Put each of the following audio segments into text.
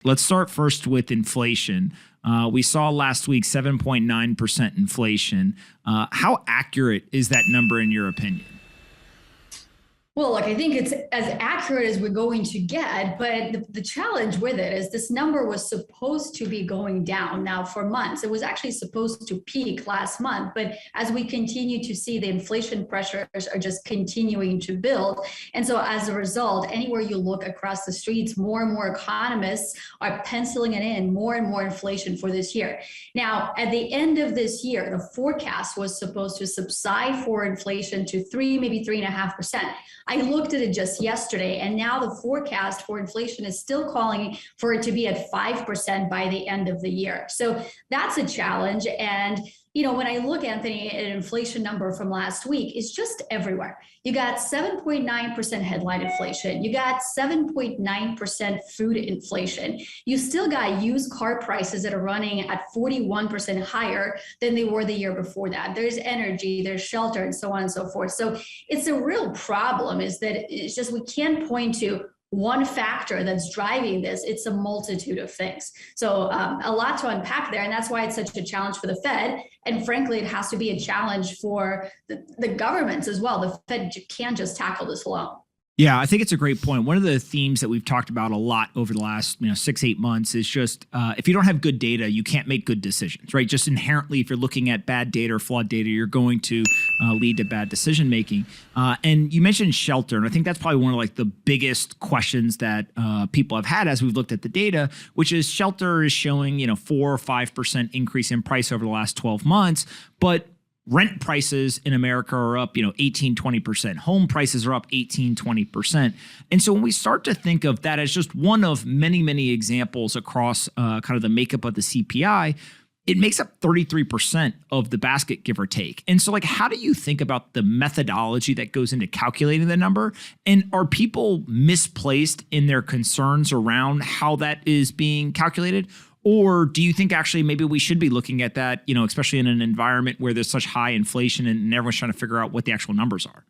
Let's start first with inflation. We saw last week 7.9% inflation. How accurate is that number in your opinion? Well, look, I think it's as accurate as we're going to get, but the challenge with it is this number was supposed to be going down now for months. It was actually supposed to peak last month, but as we continue to see, the inflation pressures are just continuing to build. And so as a result, anywhere you look across the streets, more and more economists are penciling it in more and more inflation for this year. Now, at the end of this year, the forecast was supposed to subside for inflation to 3, maybe 3.5%. I looked at it just yesterday, and now the forecast for inflation is still calling for it to be at 5% by the end of the year. So that's a challenge. And when I look, Anthony, at an inflation number from last week, it's just everywhere. You got 7.9% headline inflation. You got 7.9% food inflation. You still got used car prices that are running at 41% higher than they were the year before that. There's energy, there's shelter, and so on and so forth. So it's a real problem, is that it's just we can't point to one factor that's driving this. It's a multitude of things. So a lot to unpack there. And that's why it's such a challenge for the Fed. And frankly, it has to be a challenge for the governments as well. The Fed can't just tackle this alone. Yeah, I think it's a great point. One of the themes that we've talked about a lot over the last 6-8 months is just if you don't have good data, you can't make good decisions, right? Just inherently, if you're looking at bad data or flawed data, you're going to lead to bad decision making. And you mentioned shelter, and I think that's probably one of the biggest questions that people have had as we've looked at the data, which is shelter is showing 4 or 5% increase in price over the last 12 months, but rent prices in America are up, 18, 20%. Home prices are up 18, 20%. And so when we start to think of that as just one of many, many examples across kind of the makeup of the CPI, it makes up 33% of the basket, give or take. And so how do you think about the methodology that goes into calculating the number? And are people misplaced in their concerns around how that is being calculated? Or do you think actually maybe we should be looking at that, especially in an environment where there's such high inflation and everyone's trying to figure out what the actual numbers are?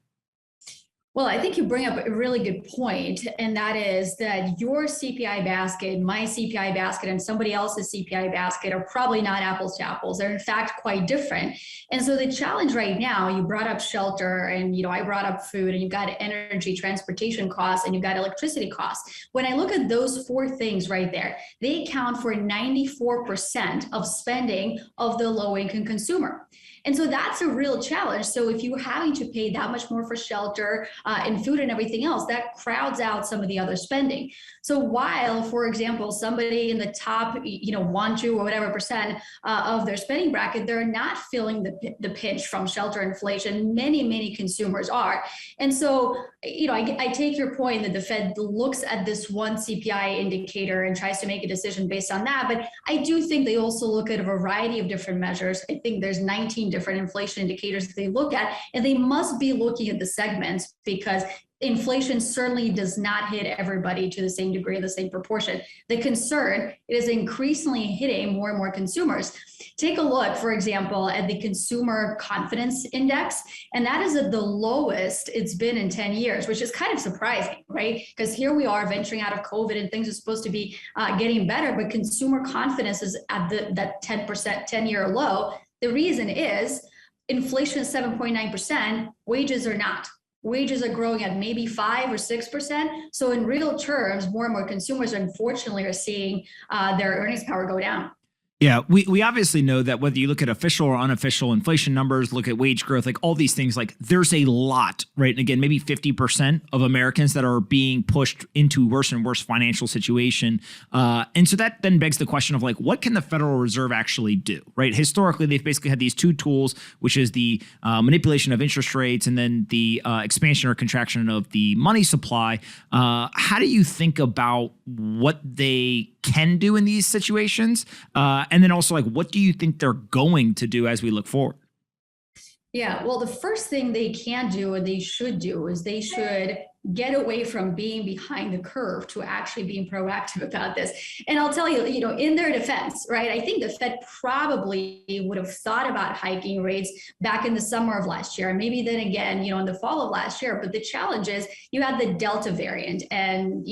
Well, I think you bring up a really good point, and that is that your CPI basket, my CPI basket, and somebody else's CPI basket are probably not apples to apples. They're in fact quite different. And so the challenge right now, you brought up shelter, and I brought up food, and you've got energy, transportation costs, and you've got electricity costs. When I look at those 4 things right there, they account for 94% of spending of the low-income consumer. And so that's a real challenge. So if you're having to pay that much more for shelter and food and everything else, that crowds out some of the other spending. So while, for example, somebody in the top, 1, 2, or whatever percent of their spending bracket, they're not feeling the pinch from shelter inflation. Many, many consumers are. And so, I take your point that the Fed looks at this one CPI indicator and tries to make a decision based on that. But I do think they also look at a variety of different measures. I think there's 19 different inflation indicators that they look at, and they must be looking at the segments because inflation certainly does not hit everybody to the same degree, the same proportion. The concern is increasingly hitting more and more consumers. Take a look, for example, at the consumer confidence index, and that is at the lowest it's been in 10 years, which is kind of surprising, right? Because here we are venturing out of COVID and things are supposed to be getting better, but consumer confidence is at that 10%, 10-year low. The reason is inflation is 7.9%, wages are not. Wages are growing at maybe 5 or 6%. So in real terms, more and more consumers, unfortunately, are seeing their earnings power go down. Yeah, we obviously know that whether you look at official or unofficial inflation numbers, look at wage growth, all these things, there's a lot, right? And again, maybe 50% of Americans that are being pushed into worse and worse financial situation. And so that then begs the question of what can the Federal Reserve actually do, right? Historically, they've basically had these 2 tools, which is the manipulation of interest rates and then the expansion or contraction of the money supply. How do you think about what they can do in these situations? And then also, what do you think they're going to do as we look forward? Yeah, well, the first thing they can do and they should do is they should get away from being behind the curve to actually being proactive about this. And I'll tell you, in their defense, right, I think the Fed probably would have thought about hiking rates back in the summer of last year, and maybe then again, in the fall of last year. But the challenge is you had the Delta variant, and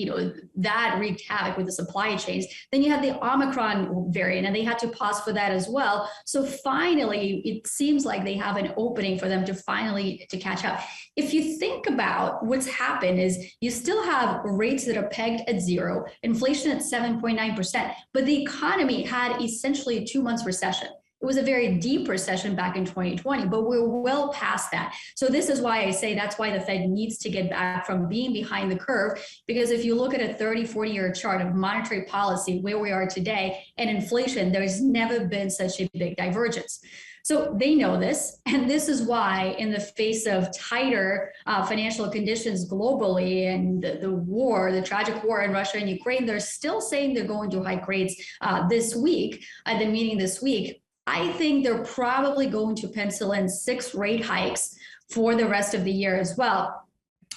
that wreaked havoc with the supply chains. Then you had the Omicron variant, and they had to pause for that as well. So finally, it seems like they have an opening for them to finally to catch up. If you think about what's happened is you still have rates that are pegged at zero, inflation at 7.9%, but the economy had essentially a 2 months recession. It was a very deep recession back in 2020, but we're well past that. So this is why I say that's why the Fed needs to get back from being behind the curve, because if you look at a 30, 40-year chart of monetary policy, where we are today, and inflation, there's never been such a big divergence. So they know this, and this is why in the face of tighter financial conditions globally and the tragic war in Russia and Ukraine, they're still saying they're going to hike rates this week, at the meeting this week. I think they're probably going to pencil in 6 rate hikes for the rest of the year as well.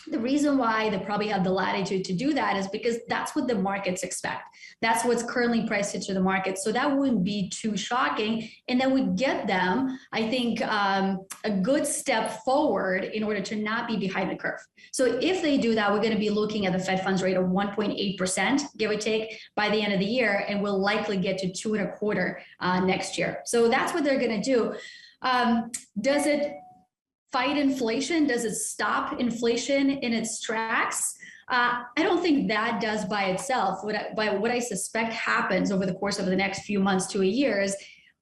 The reason why they probably have the latitude to do that is because that's what the markets expect. That's what's currently priced into the market. So that wouldn't be too shocking. And then we get them, I think, a good step forward in order to not be behind the curve. So if they do that, we're going to be looking at the Fed funds rate of 1.8%, give or take, by the end of the year, and we'll likely get to 2.25% next year. So that's what they're going to do. Does it fight inflation? Does it stop inflation in its tracks? I don't think that does by itself. What I suspect happens over the course of the next few months to a year is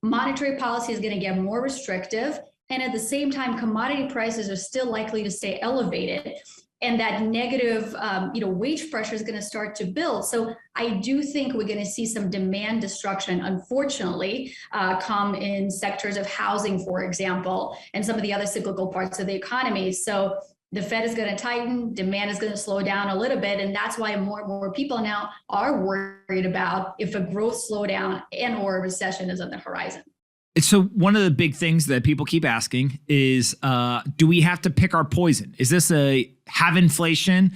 monetary policy is going to get more restrictive, and at the same time, commodity prices are still likely to stay elevated. And that negative, wage pressure is going to start to build. So I do think we're going to see some demand destruction, unfortunately, come in sectors of housing, for example, and some of the other cyclical parts of the economy. So the Fed is going to tighten, demand is going to slow down a little bit, and that's why more and more people now are worried about if a growth slowdown and or a recession is on the horizon. So one of the big things that people keep asking is, do we have to pick our poison? Is this a have inflation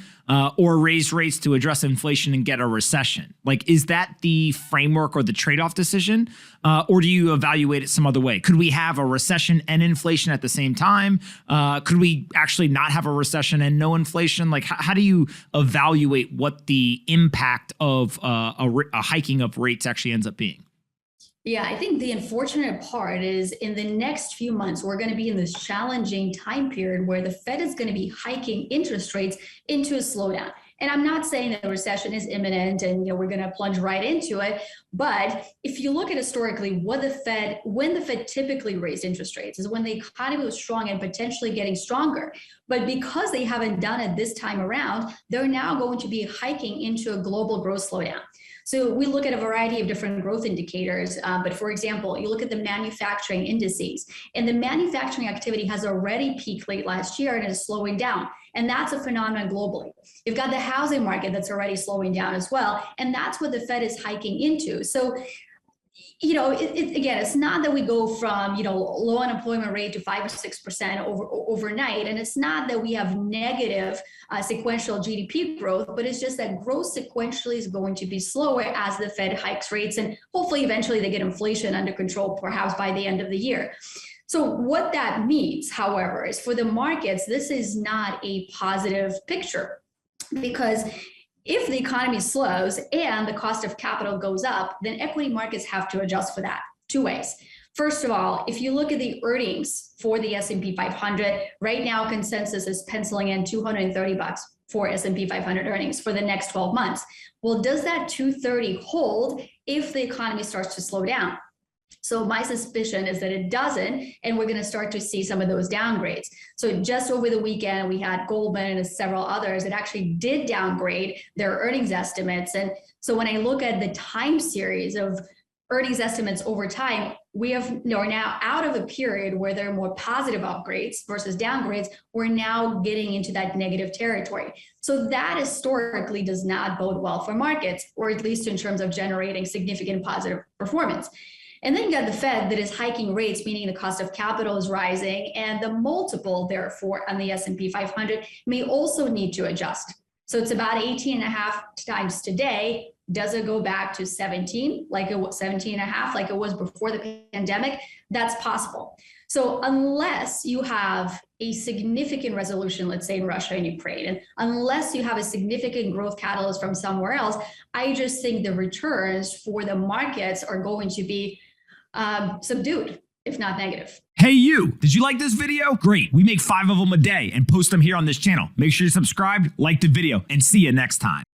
or raise rates to address inflation and get a recession? Like, is that the framework or the trade-off decision? Or do you evaluate it some other way? Could we have a recession and inflation at the same time? Could we actually not have a recession and no inflation? Like, how do you evaluate what the impact of a hiking of rates actually ends up being? Yeah, I think the unfortunate part is in the next few months, we're going to be in this challenging time period where the Fed is going to be hiking interest rates into a slowdown. And I'm not saying that a recession is imminent and we're going to plunge right into it. But if you look at historically when the Fed typically raised interest rates is when the economy was strong and potentially getting stronger. But because they haven't done it this time around, they're now going to be hiking into a global growth slowdown. So we look at a variety of different growth indicators. But for example, you look at the manufacturing indices, and the manufacturing activity has already peaked late last year and is slowing down. And that's a phenomenon globally. You've got the housing market that's already slowing down as well. And that's what the Fed is hiking into. So again, it's not that we go from, low unemployment rate to 5 or 6% overnight. And it's not that we have negative sequential GDP growth, but it's just that growth sequentially is going to be slower as the Fed hikes rates. And hopefully eventually they get inflation under control, perhaps by the end of the year. So what that means, however, is for the markets, this is not a positive picture, because if the economy slows and the cost of capital goes up, then equity markets have to adjust for that 2 ways. First of all, if you look at the earnings for the S&P 500, right now consensus is penciling in $230 for S&P 500 earnings for the next 12 months. Well, does that 230 hold if the economy starts to slow down? So my suspicion is that it doesn't, and we're going to start to see some of those downgrades. So just over the weekend, we had Goldman and several others that actually did downgrade their earnings estimates. And so when I look at the time series of earnings estimates over time, we are now out of a period where there are more positive upgrades versus downgrades. We're now getting into that negative territory. So that historically does not bode well for markets, or at least in terms of generating significant positive performance. And then you got the Fed that is hiking rates, meaning the cost of capital is rising, and the multiple, therefore, on the S&P 500 may also need to adjust. So it's about 18 and a half times today. Does it go back to 17, like it was 17 and a half, like it was before the pandemic? That's possible. So unless you have a significant resolution, let's say in Russia and Ukraine, and unless you have a significant growth catalyst from somewhere else, I just think the returns for the markets are going to be subdued, if not negative. Hey you, did you like this video? Great, we make 5 of them a day and post them here on this channel. Make sure you subscribe, like the video, and see you next time.